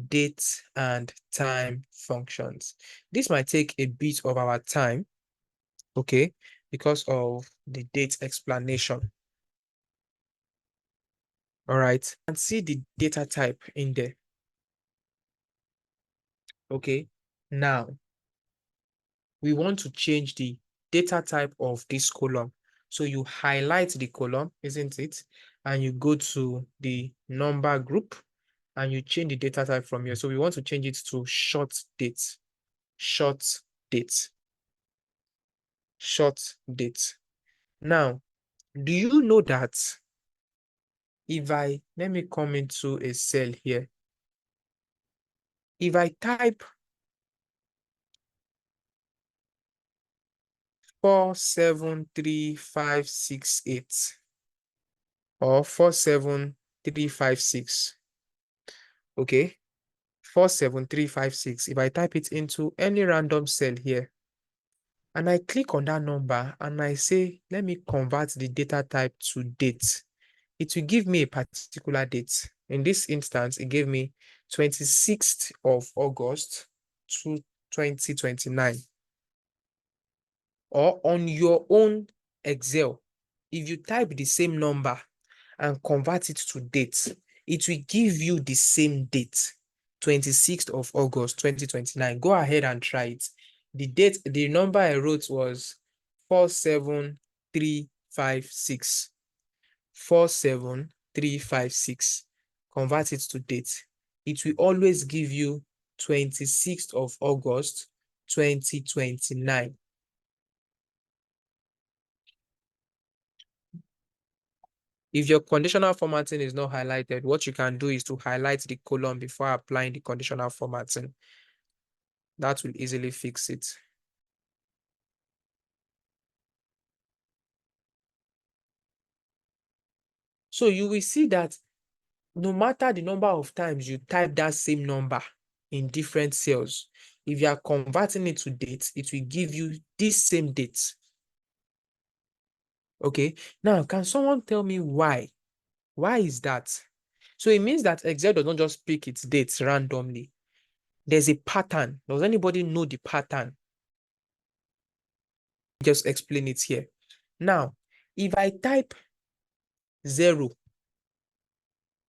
date and time functions. This might take a bit of our time, okay, because of the date explanation. All right, and see the data type in there. Okay, now we want to change the data type of this column. So you highlight the column, isn't it? And you go to the number group and you change the data type from here. So we want to change it to short date, short date, short date. Now, do you know that if let me come into a cell here. If I type 473568 or 47356, okay, 47356, if I type it into any random cell here, and I click on that number and I say, let me convert the data type to date, it will give me a particular date. In this instance, it gave me 26th of August to 2029. Or on your own Excel, if you type the same number and convert it to date, it will give you the same date, 26th of August 2029. Go ahead and try it. The date, the number I wrote was 47356. 47356. Convert it to date. It will always give you 26th of August 2029. If your conditional formatting is not highlighted, what you can do is to highlight the column before applying the conditional formatting. That will easily fix it. So you will see that no matter the number of times you type that same number in different cells, if you are converting it to date, it will give you this same date. Okay, now can someone tell me why? Why is that? So it means that Excel does not just pick its dates randomly. There's a pattern. Does anybody know the pattern? Just explain it here. Now, if I type 0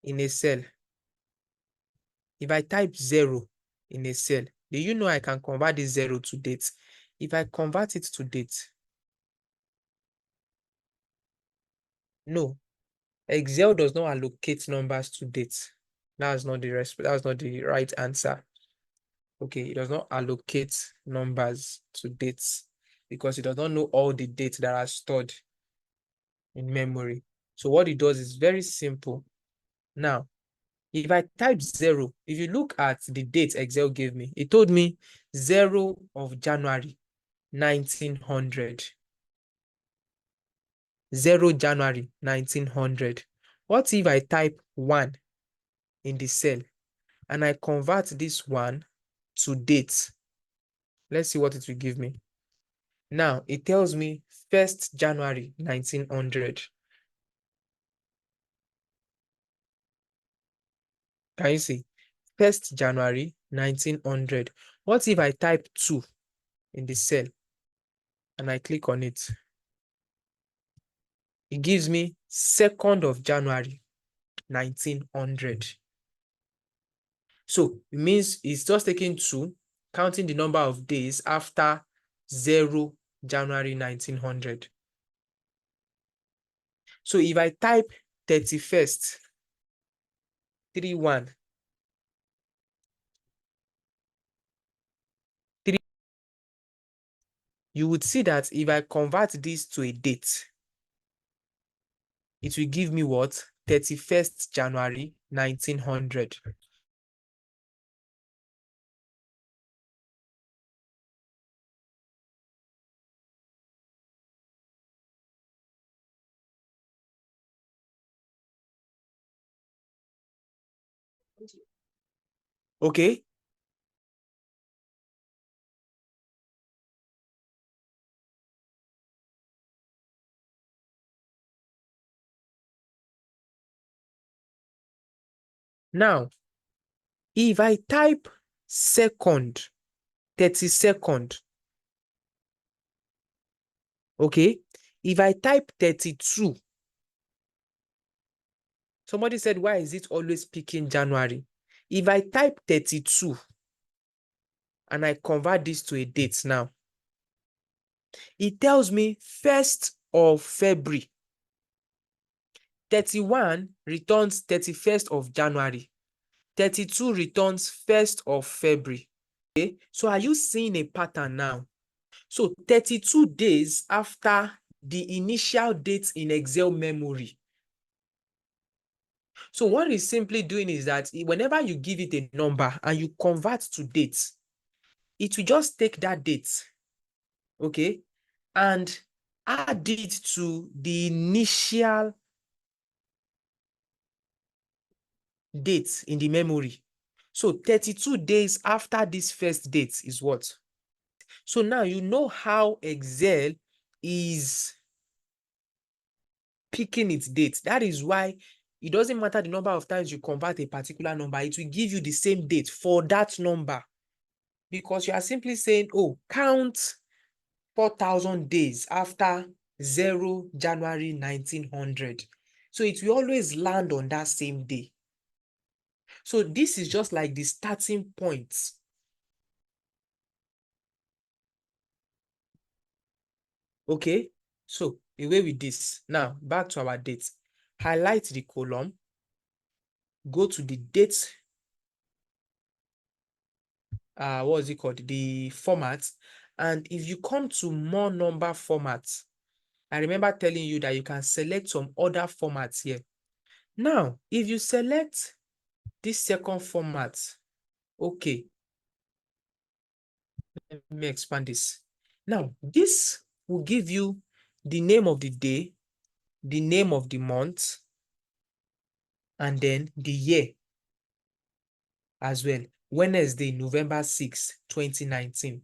in a cell, if I type 0 in a cell, do you know I can convert this 0 to date? If I convert it to date, no, Excel does not allocate numbers to date. That's not the right answer. Okay, it does not allocate numbers to dates because it does not know all the dates that are stored in memory. So what it does is very simple. Now, if I type 0, if you look at the date Excel gave me, it told me 0 of January 1900. 0 January 1900. What if I type 1 in the cell and I convert this 1 to date? Let's see what it will give me. Now, it tells me 1st January 1900. Can you see? 1st January 1900. What if I type 2 in the cell and I click on it? It gives me 2nd of January 1900. So it means it's just taking 2, counting the number of days after 0 January 1900. So if I type 31st, 31, you would see that if I convert this to a date, it will give me what? 31st January 1900. Okay. Now, If I type second, 32nd, okay? If I type 32, somebody said, why is it always picking January? If I type 32 and I convert this to a date now, it tells me 1st of February. 31 returns 31st of January. 32 returns 1st of February. Okay, so are you seeing a pattern now? So 32 days after the initial date in Excel memory. So what it's simply doing is that whenever you give it a number and you convert to dates, it will just take that date, okay, and add it to the initial date in the memory. So 32 days after this first date is what? So now you know how Excel is picking its date. That is why it doesn't matter the number of times you convert a particular number, it will give you the same date for that number. Because you are simply saying, oh, count 4,000 days after 0 January 1900. So it will always land on that same day. So this is just like the starting point. Okay, so away with this. Now back to our date. Highlight the column, go to the date, what is it called? The format. And if you come to more number formats, I remember telling you that you can select some other formats here. Now, if you select this second format, okay, let me expand this. Now, this will give you the name of the day, the name of the month, and then the year as well. Wednesday, November 6, 2019.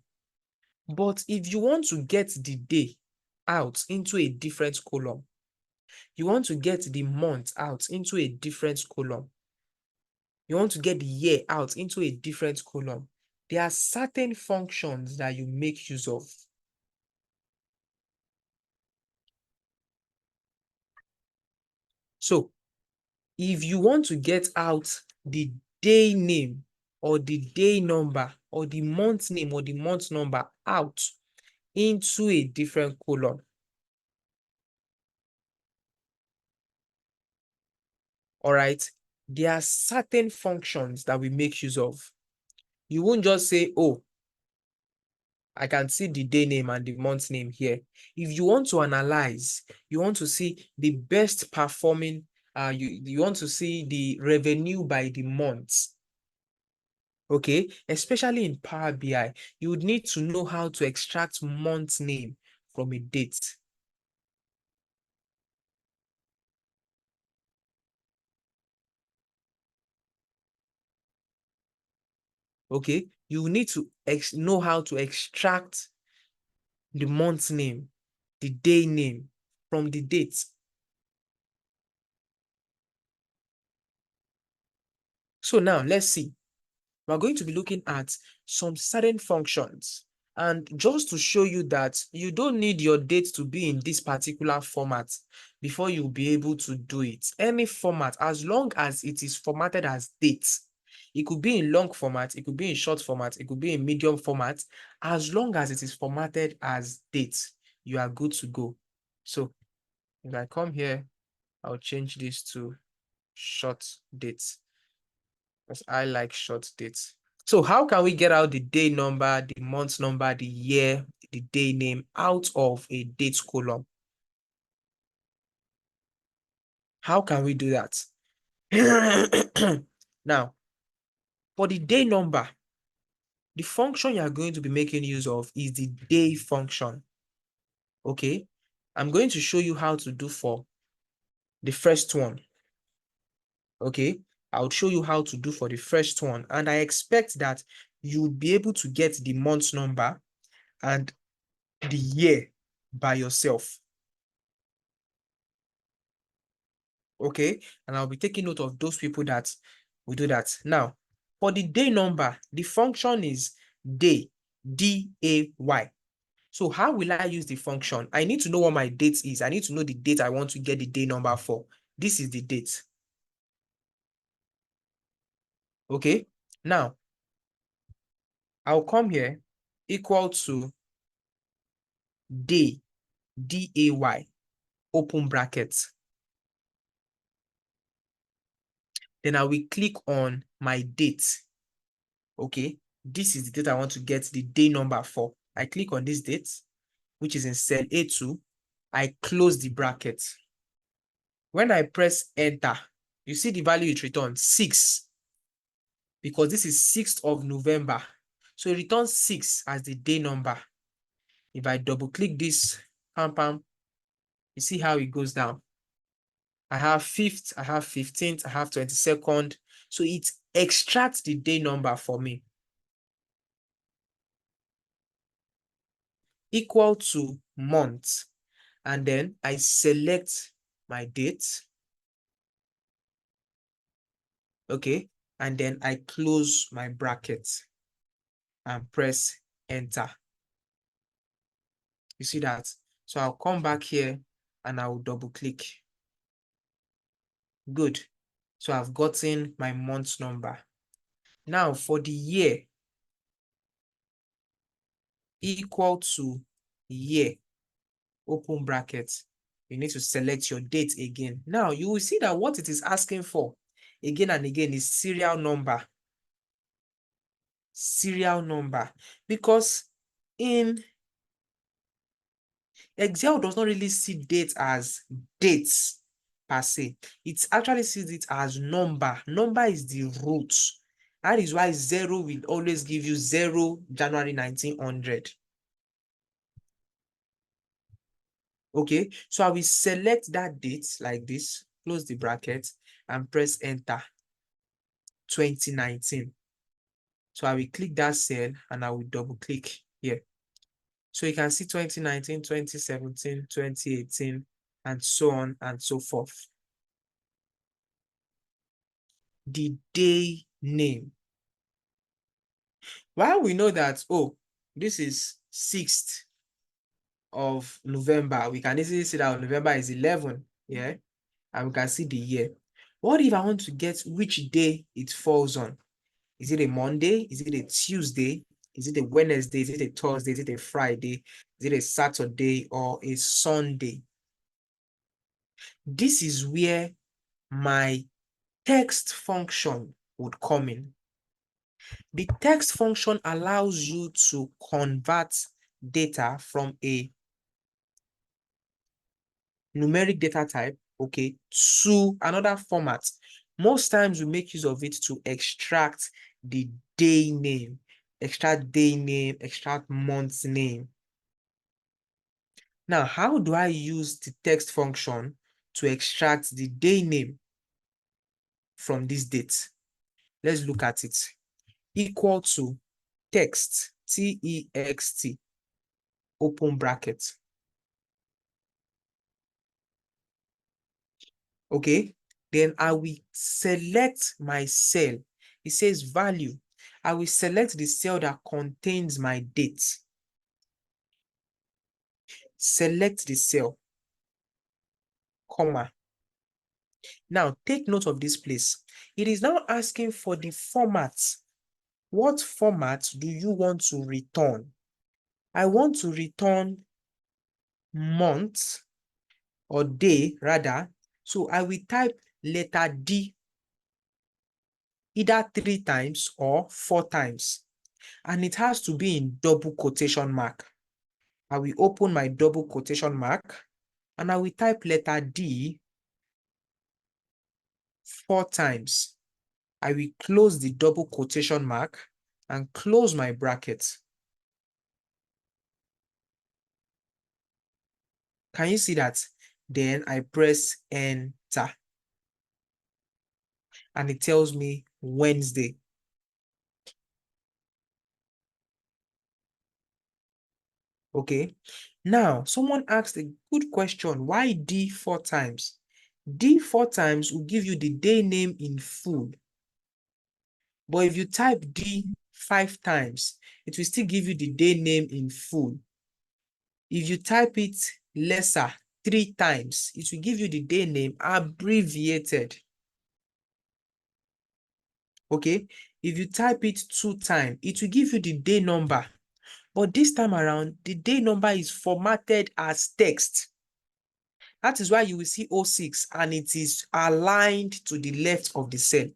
But if you want to get the day out into a different column, you want to get the month out into a different column, you want to get the year out into a different column, there are certain functions that you make use of. So if you want to get out the day name or the day number or the month name or the month number out into a different column, all right, there are certain functions that we make use of. You won't just say, oh, I can see the day name and the month name here. If you want to analyze, you want to see the best performing, you want to see the revenue by the months. Okay, especially in Power BI, you would need to know how to extract month name from a date. Okay, you need to know how to extract the month name, the day name from the date. So now let's see. We're going to be looking at some certain functions. And just to show you that you don't need your date to be in this particular format before you'll be able to do it. Any format, as long as it is formatted as dates. It could be in long format, it could be in short format, it could be in medium format. As long as it is formatted as dates, you are good to go. So if I come here, I'll change this to short dates because I like short dates. So how can we get out the day number, the month number, the year, the day name out of a date column? How can we do that? Now, for the day number, the function you are going to be making use of is the day function. Okay, I'm going to show you how to do for the first one. Okay, I'll show you how to do for the first one. And I expect that you'll be able to get the month number and the year by yourself. Okay, and I'll be taking note of those people that will do that. Now, For the day number, the function is day, D-A-Y. So how will I use the function? I need to know what my date is. I need to know the date I want to get the day number for. This is the date. Okay, now I'll come here, equal to day, D-A-Y, open brackets. Then I will click on my date. Okay, this is the date I want to get the day number for. I click on this date, which is in cell A2. I close the bracket. When I press enter, you see the value it returns 6, because this is 6th of November. So it returns 6 as the day number. If I double click this, pam, you see how it goes down. I have 5th, I have 15th, I have 22nd. So it extracts the day number for me. Equal to month. And then I select my date. Okay. And then I close my bracket and press enter. You see that? So I'll come back here and I'll double click. Good. So I've gotten my month number. Now for the year, equal to year, open bracket. You need to select your date again. Now you will see that what it is asking for again and again is serial number. Serial number. Because in Excel does not really see date as dates per se. It actually sees it as number. Number is the root. That is why 0 will always give you 0 January 1900. Okay, so I will select that date like this, close the bracket, and press enter. 2019. So I will click that cell and I will double click here. So you can see 2019, 2017, 2018, and so on and so forth. The day name. While we know that, oh, this is 6th of November, we can easily see that November is 11, yeah? And we can see the year. What if I want to get which day it falls on? Is it a Monday? Is it a Tuesday? Is it a Wednesday? Is it a Thursday? Is it a Friday? Is it a Saturday or a Sunday? This is where my text function would come in. The text function allows you to convert data from a numeric data type, okay, to another format. Most times we make use of it to extract the day name, extract month name. Now, how do I use the text function to extract the day name from this date? Let's look at it. Equal to text, T-E-X-T, open bracket. Okay, then I will select my cell. It says value. I will select the cell that contains my date. Select the cell, comma. Now, take note of this place. It is now asking for the format. What format do you want to return? I want to return month or day rather. So I will type letter D either 3 times or 4 times. And it has to be in double quotation mark. I will open my double quotation mark and I will type letter D 4 times. I will close the double quotation mark and close my bracket. Can you see that? Then I press enter. And it tells me Wednesday. Okay. Now, someone asked a good question. Why D 4 times? D 4 times will give you the day name in full. But if you type D 5 times, it will still give you the day name in full. If you type it lesser 3 times, it will give you the day name abbreviated. Okay, if you type it 2 times, it will give you the day number. But this time around, the day number is formatted as text. That is why you will see 06 and it is aligned to the left of the cell.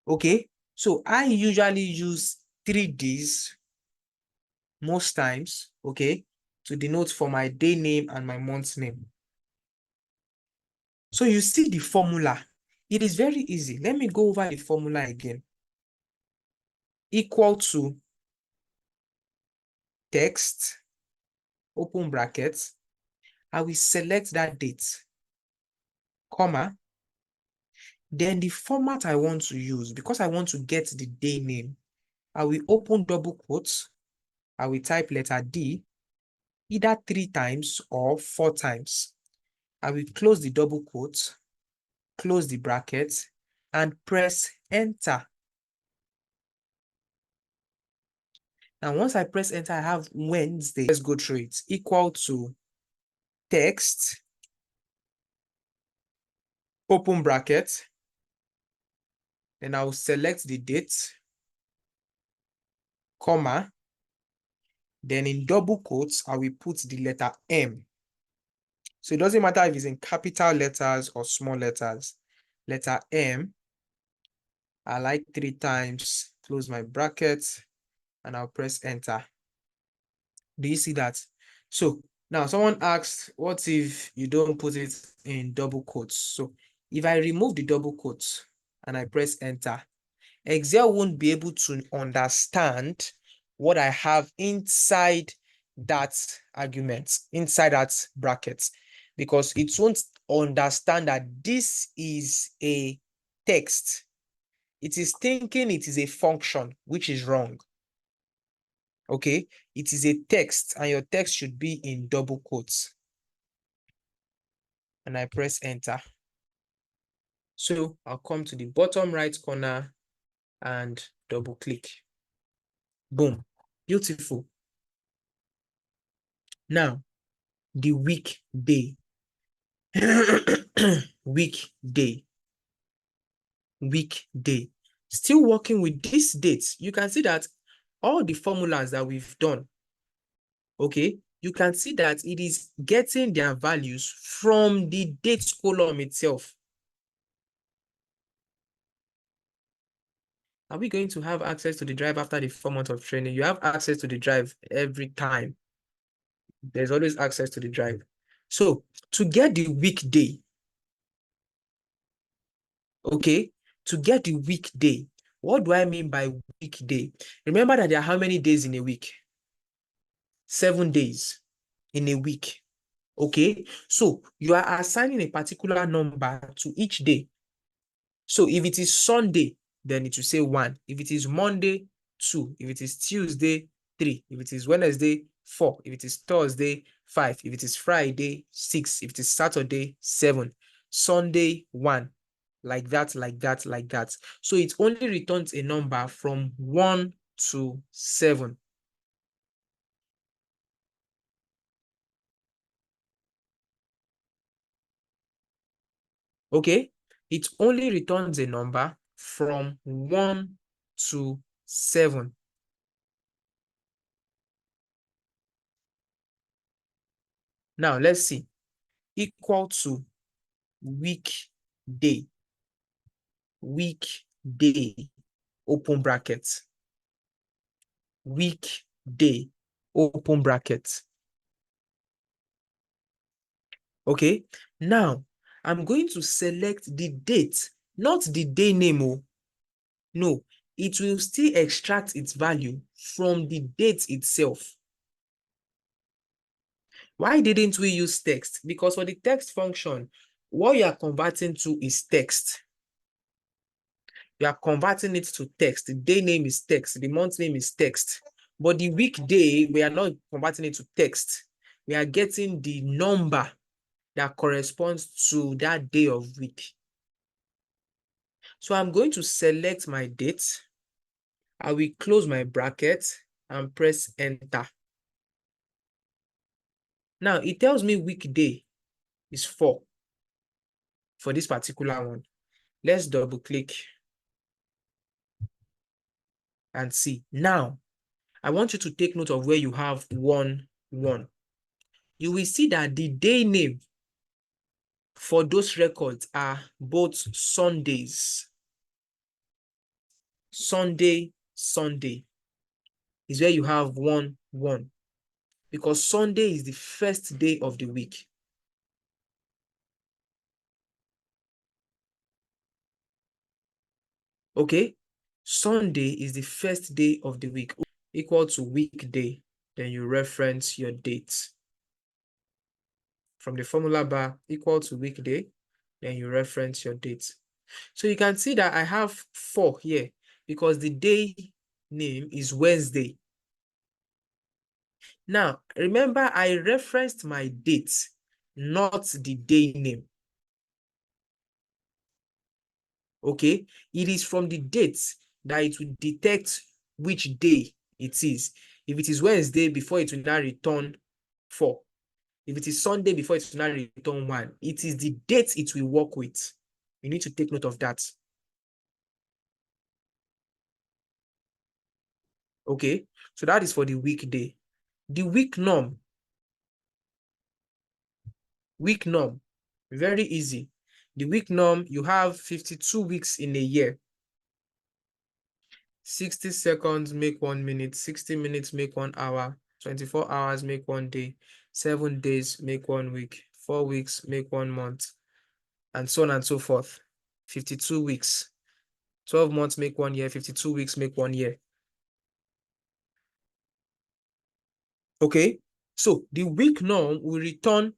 Okay, so I usually use 3 Ds most times, okay, to denote for my day name and my month name. So you see the formula. It is very easy. Let me go over the formula again. Equal to text, open brackets. I will select that date, comma. Then the format I want to use, because I want to get the day name, I will open double quotes. I will type letter D, either 3 times or 4 times. I will close the double quotes, close the brackets, and press enter. Now, once I press enter, I have Wednesday. Let's go through it. Equal to text, open bracket, then I will select the date, comma, then in double quotes, I will put the letter M. So it doesn't matter if it's in capital letters or small letters. Letter M, I like 3 times, close my bracket, and I'll press enter. Do you see that? So now someone asked, what if you don't put it in double quotes? So if I remove the double quotes and I press enter, Excel won't be able to understand what I have inside that argument, inside that bracket, because it won't understand that this is a text. It is thinking it is a function, which is wrong. Okay, it is a text and your text should be in double quotes. And I press enter. So I'll come to the bottom right corner and double click. Boom, beautiful. Now, the weekday. Weekday. Weekday. Still working with these dates. You can see that all the formulas that we've done, okay, you can see that it is getting their values from the dates column itself. Are we going to have access to the drive after the 4 months of training? You have access to the drive every time. There's always access to the drive. So to get the weekday, okay, to get the weekday, what do I mean by weekday? Remember that there are how many days in a week? 7 days in a week. Okay, so you are assigning a particular number to each day. So if it is Sunday, then it will say 1. If it is Monday, 2. If it is Tuesday, 3. If it is Wednesday, 4. If it is Thursday, 5. If it is Friday, 6. If it is Saturday, 7. Sunday, 1. Like that, like that, like that. So it only returns a number from 1 to 7. Okay? It only returns a number from 1 to 7. Now, let's see. Equal to weekday. Weekday, open bracket. Weekday, open bracket. Okay, now I'm going to select the date, not the day name. Oh, no, it will still extract its value from the date itself. Why didn't we use text? Because for the text function, what you are converting to is text. You are converting it to text. The day name is text. The month name is text. But the weekday, we are not converting it to text. We are getting the number that corresponds to that day of week. So I'm going to select my date. I will close my bracket and press enter. Now it tells me weekday is 4 for this particular one. Let's double click and see. Now, I want you to take note of where you have 1, 1. You will see that the day name for those records are both Sundays. Sunday, Sunday is where you have 1, 1. Because Sunday is the first day of the week. Okay? Sunday is the first day of the week, equal to weekday. Then you reference your date. From the formula bar, equal to weekday, then you reference your date. So you can see that I have 4 here because the day name is Wednesday. Now, remember I referenced my date, not the day name. Okay? It is from the date that it will detect which day it is. If it is Wednesday, before it will now return 4. If it is Sunday, before it will now return 1. It is the date it will work with. You need to take note of that. Okay? So that is for the weekday. The week norm, very easy. The week norm, you have 52 weeks in a year. 60 seconds make 1 minute, 60 minutes make 1 hour, 24 hours make 1 day, 7 days make 1 week, 4 weeks make 1 month, and so on and so forth. 52 weeks. 12 months make 1 year, 52 weeks make 1 year. Okay, so the week norm will return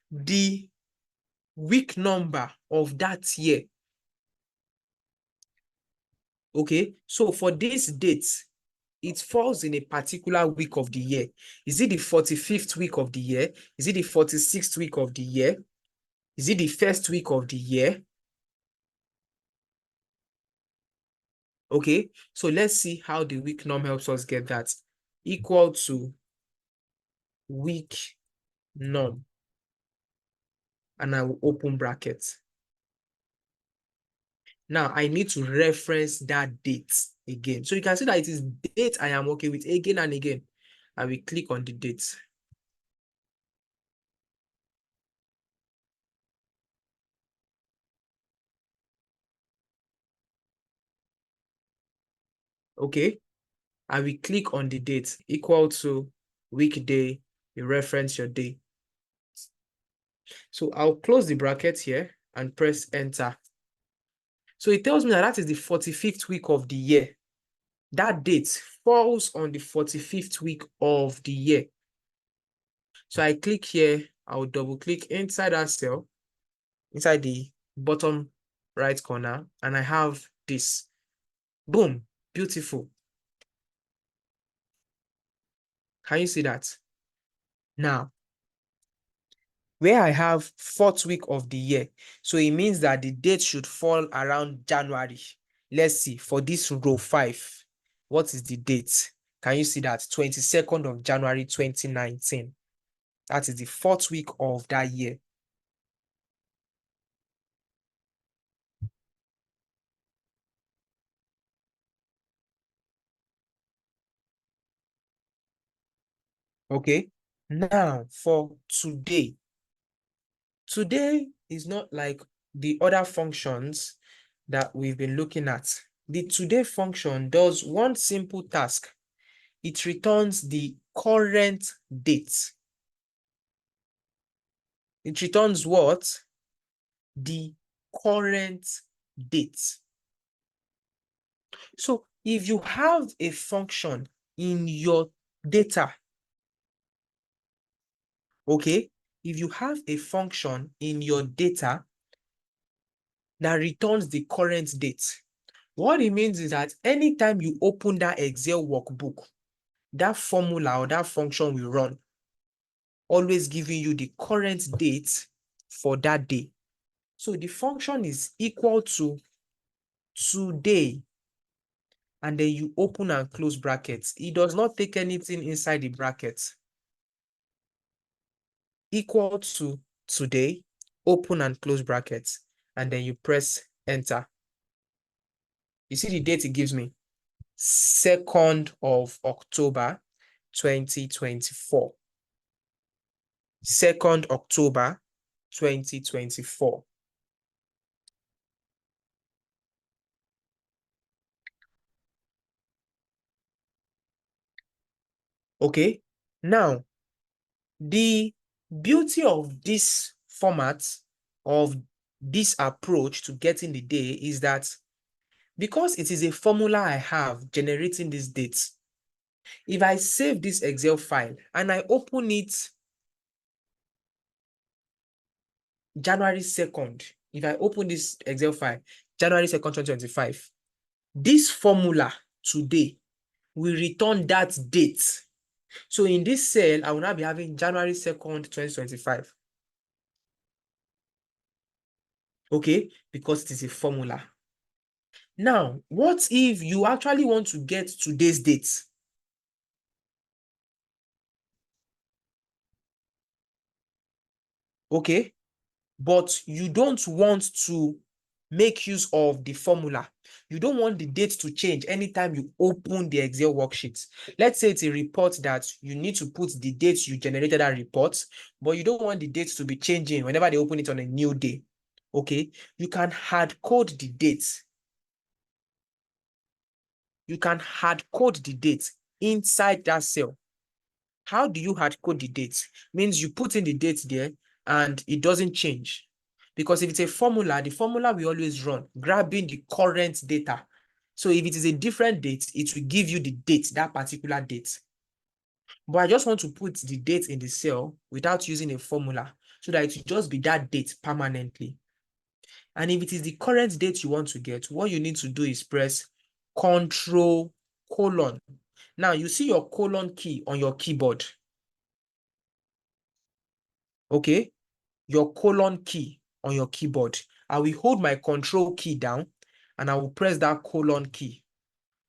the week number of that year. Okay, so for this date, it falls in a particular week of the year. Is it the 45th week of the year? Is it the 46th week of the year? Is it the first week of the year? Okay, so let's see how the week norm helps us get that. Equal to week norm. And I will open brackets. Now I need to reference that date again. So you can see that it is date I am working with again and again. I will click on the date. Okay, I will click on the date equal to weekday. You reference your day. So I'll close the bracket here and press enter. So it tells me that is the 45th week of the year. That date falls on the 45th week of the year. So I click here, I'll double click inside that cell, inside the bottom right corner, and I have this. Boom, beautiful. Can you see that? Now, where I have 4th week of the year, so it means that the date should fall around January. Let's see, for this row 5, what is the date? Can you see that? 22nd of January 2019. That is the 4th week of that year. Okay, now for today. Today is not like the other functions that we've been looking at. The today function does one simple task. It returns the current date. It returns what? The current date. So if you have a function in your data, okay, if you have a function in your data that returns the current date, what it means is that anytime you open that Excel workbook, that formula or that function will run, always giving you the current date for that day. So the function is equal to today, and then you open and close brackets. It does not take anything inside the bracket. Equal to today, open and close brackets, and then you press enter. You see the date it gives me? 2nd of October, 2024. 2nd October, 2024. Okay, now the beauty of this format, of this approach to getting the day, is that because it is a formula I have generating this date, if I save this Excel file and I open it January 2nd, if I open this Excel file January 2nd, 2025, this formula today will return that date. So in this cell, I will now be having January 2nd, 2025. Okay, because it is a formula. Now, what if you actually want to get today's date? Okay, but you don't want to make use of the formula. You don't want the date to change anytime you open the Excel worksheet. Let's say it's a report that you need to put the date you generated that report, but you don't want the date to be changing whenever they open it on a new day. Okay, you can hard code the date. You can hard code the date inside that cell. How do you hard code the date? Means you put in the date there and it doesn't change. Because if it's a formula, the formula will always run, grabbing the current data. So if it is a different date, it will give you the date, that particular date. But I just want to put the date in the cell without using a formula so that it will just be that date permanently. And if it is the current date you want to get, what you need to do is press Control colon. Now you see your colon key on your keyboard. Okay, your colon key on your keyboard. I will hold my control key down and I will press that colon key.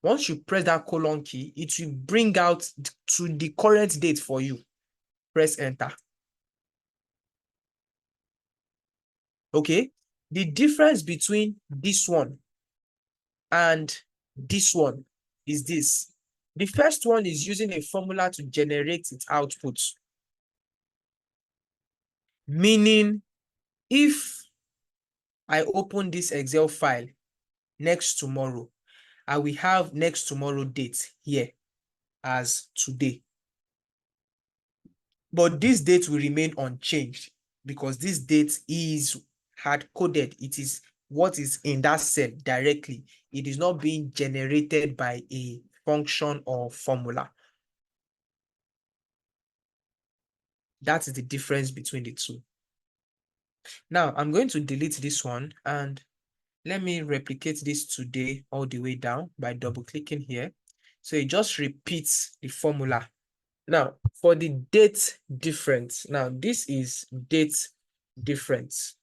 Once you press that colon key, it will bring out to the current date for you. Press enter. Okay, the difference between this one and this one is this. The first one is using a formula to generate its output. Meaning, if I open this Excel file next tomorrow, I will have next tomorrow date here as today. But this date will remain unchanged because this date is hard-coded. It is what is in that cell directly. It is not being generated by a function or formula. That is the difference between the two. Now, I'm going to delete this one and let me replicate this today all the way down by double-clicking here. So it just repeats the formula. Now, for the date difference, now this is date difference.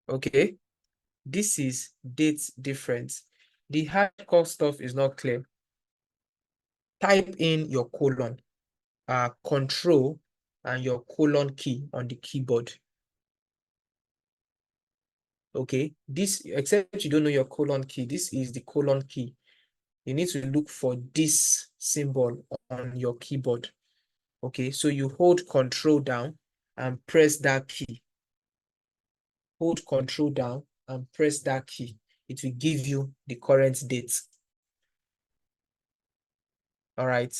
Okay, this is date difference. The hardcore stuff is not clear. Type in your colon, control, and your colon key on the keyboard. Okay, this, except you don't know your colon key, this is the colon key. You need to look for this symbol on your keyboard. Okay, so you hold control down and press that key. Hold control down and press that key. It will give you the current date. All right.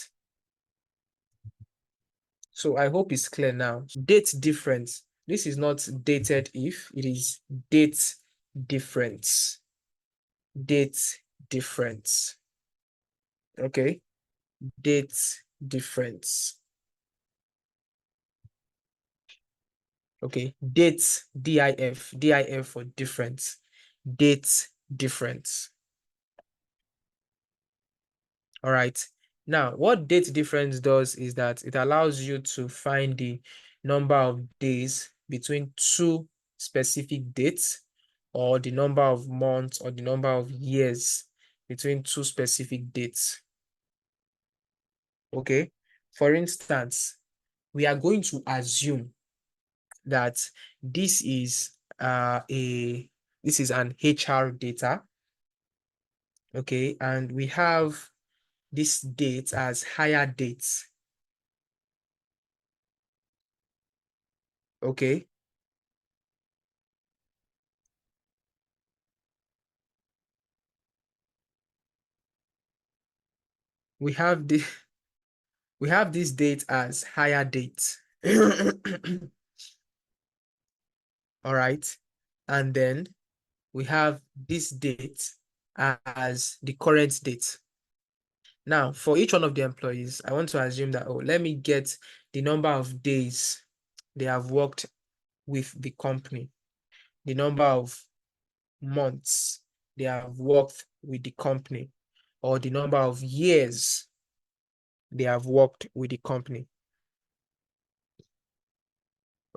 So I hope it's clear now. Date difference. This is not dated if, it is date difference. Date difference. Okay. Date difference. Okay. Date, DIF. DIF for difference. Date difference. All right. Now, what date difference does is that it allows you to find the number of days between two specific dates or the number of months or the number of years between two specific dates. Okay. For instance, we are going to assume that this is an HR data. Okay, and we have this date as hire dates. Okay. We have this date as hire date. All right. And then we have this date as the current date. Now, for each one of the employees, I want to assume that, let me get the number of days they have worked with the company, the number of months they have worked with the company, or the number of years they have worked with the company.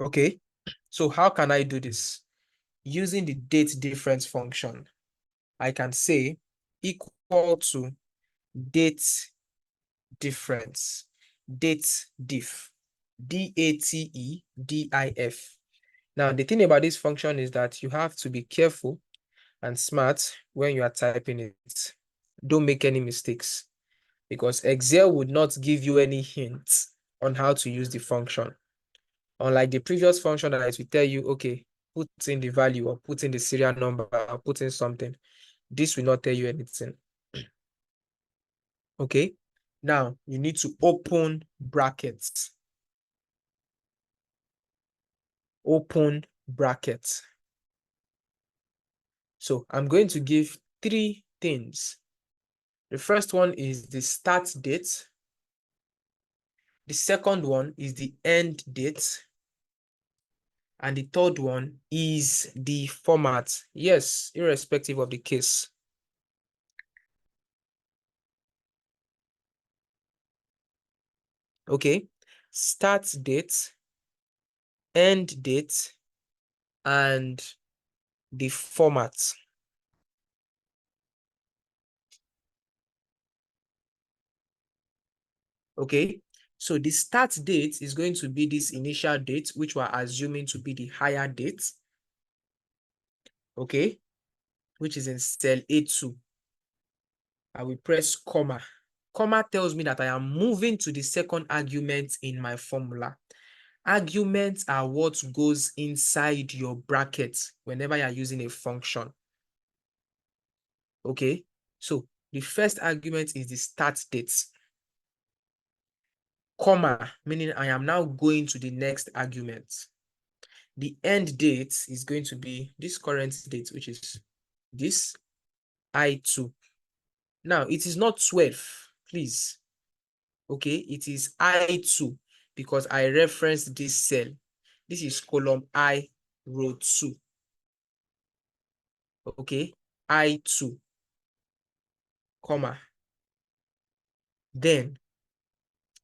Okay, so how can I do this? Using the date difference function, I can say equal to date difference, date diff, DATE-DIF. Now, the thing about this function is that you have to be careful and smart when you are typing it. Don't make any mistakes, because Excel would not give you any hints on how to use the function. Unlike the previous function that will tell you, okay, put in the value or put in the serial number or put in something. This will not tell you anything. Okay, now you need to open brackets. Open brackets. So I'm going to give three things. The first one is the start date. The second one is the end date. And the third one is the format. Yes, irrespective of the case. Okay, start date, end date, and the format. Okay, so the start date is going to be this initial date, which we're assuming to be the higher date. Okay, which is in cell A2. I will press comma. Comma tells me that I am moving to the second argument in my formula. Arguments are what goes inside your brackets whenever you're using a function. Okay, so the first argument is the start date. Comma, meaning I am now going to the next argument. The end date is going to be this current date, which is this I2. Now, it is not 12, please. Okay, it is I2 because I referenced this cell. This is column I, row 2. Okay, I2, comma. Then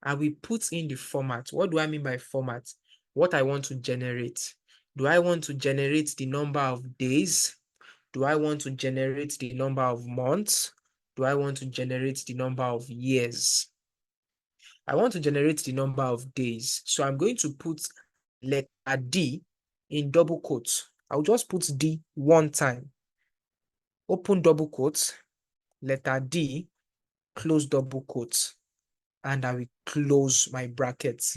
I will put in the format. What do I mean by format? What I want to generate. Do I want to generate the number of days? Do I want to generate the number of months? Do I want to generate the number of years? I want to generate the number of days. So I'm going to put letter D in double quotes. I'll just put D one time. Open double quotes, letter D, close double quotes, and I will close my brackets.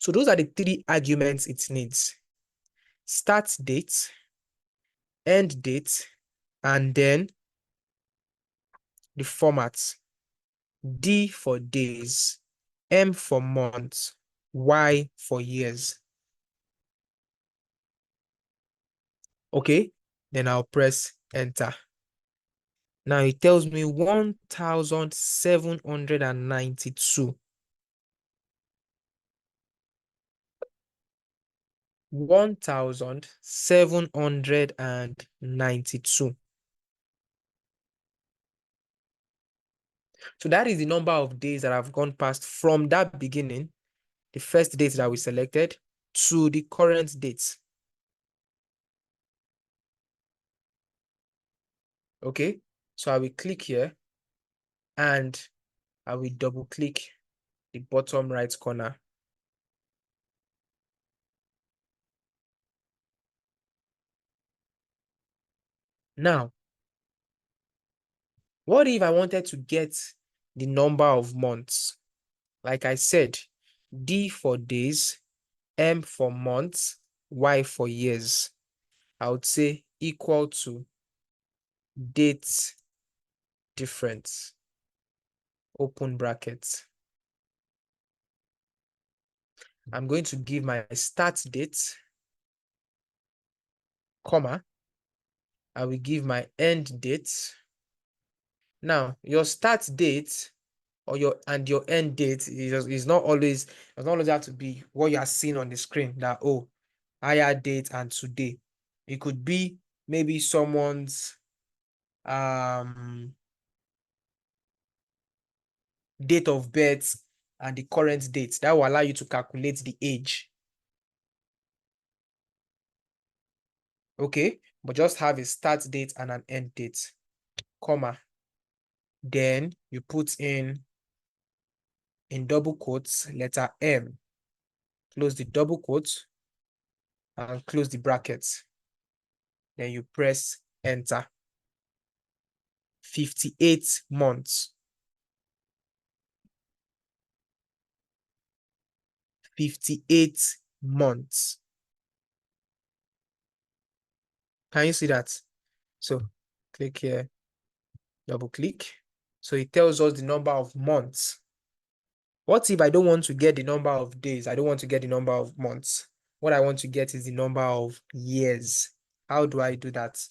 So those are the three arguments it needs. Start date, end date, and then the format. D for days, M for months, Y for years. Okay, then I'll press enter. Now it tells me 1,792. 1,792. So that is the number of days that have gone past from that beginning, the first date that we selected, to the current date. Okay, so I will click here and I will double click the bottom right corner. Now, what if I wanted to get the number of months? Like I said, D for days, M for months, Y for years. I would say equal to date difference, open brackets. I'm going to give my start date, comma. I will give my end date. Now, your start date or your end date is not always, does not always have to be what you are seeing on the screen, that hire date and today. It could be maybe someone's date of birth and the current date. That will allow you to calculate the age. Okay, but just have a start date and an end date, comma. Then you put in double quotes, letter M, close the double quotes and close the brackets. Then you press enter. 58 months. 58 months. Can you see that? So click here, double click. So it tells us the number of months. What if I don't want to get the number of days? I don't want to get the number of months. What I want to get is the number of years. How do I do that?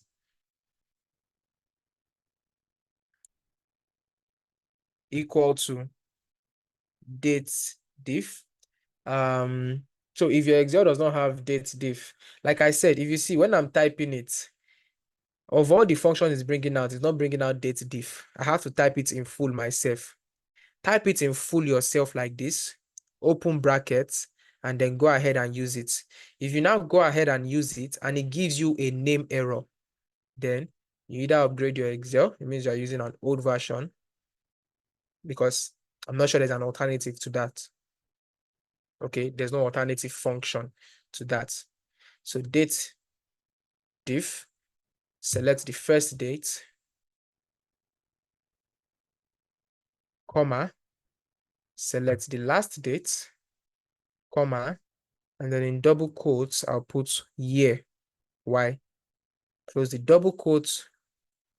Equal to date diff. So if your Excel does not have date diff, like I said, if you see when I'm typing it, of all the functions it's bringing out, it's not bringing out date diff. I have to type it in full myself. Type it in full yourself like this, open brackets, and then go ahead and use it. If you now go ahead and use it and it gives you a name error, then you either upgrade your Excel, it means you're using an old version, because I'm not sure there's an alternative to that. Okay, there's no alternative function to that. So date diff, select the first date, comma, select the last date, comma, and then in double quotes, I'll put year, Y. Close the double quotes,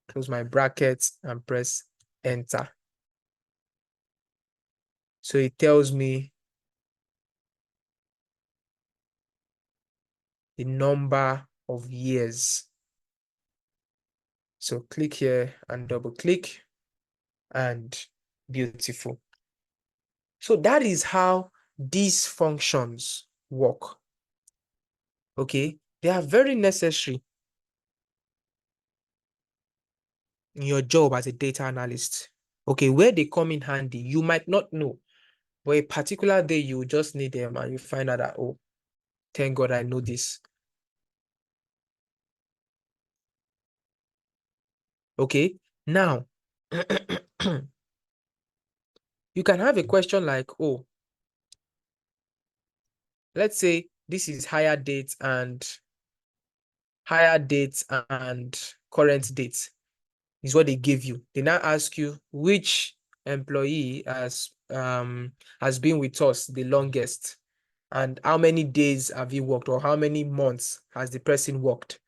close my brackets, and press enter. So it tells me the number of years. So click here and double click, and beautiful. So that is how these functions work. Okay, they are very necessary in your job as a data analyst. Okay, where they come in handy, you might not know, but a particular day you just need them and you find out that, oh, thank God I know this. Okay, now you can have a question like, oh, let's say this is hire date and current date is what they give you. They now ask you which employee has been with us the longest and how many days have you worked, or how many months has the person worked.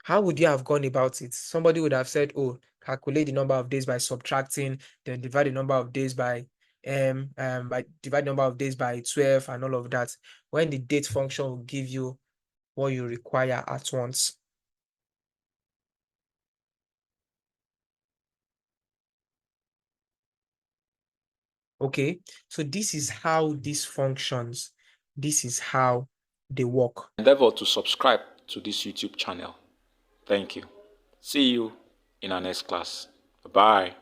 How would you have gone about it? Somebody would have said, oh, calculate the number of days by subtracting, then divide the number of days by divide the number of days by 12 and all of that. When the date function will give you what you require at once. Okay, so this is how this functions. This is how they work. Endeavor to subscribe to this YouTube channel. Thank you. See you in our next class. Bye.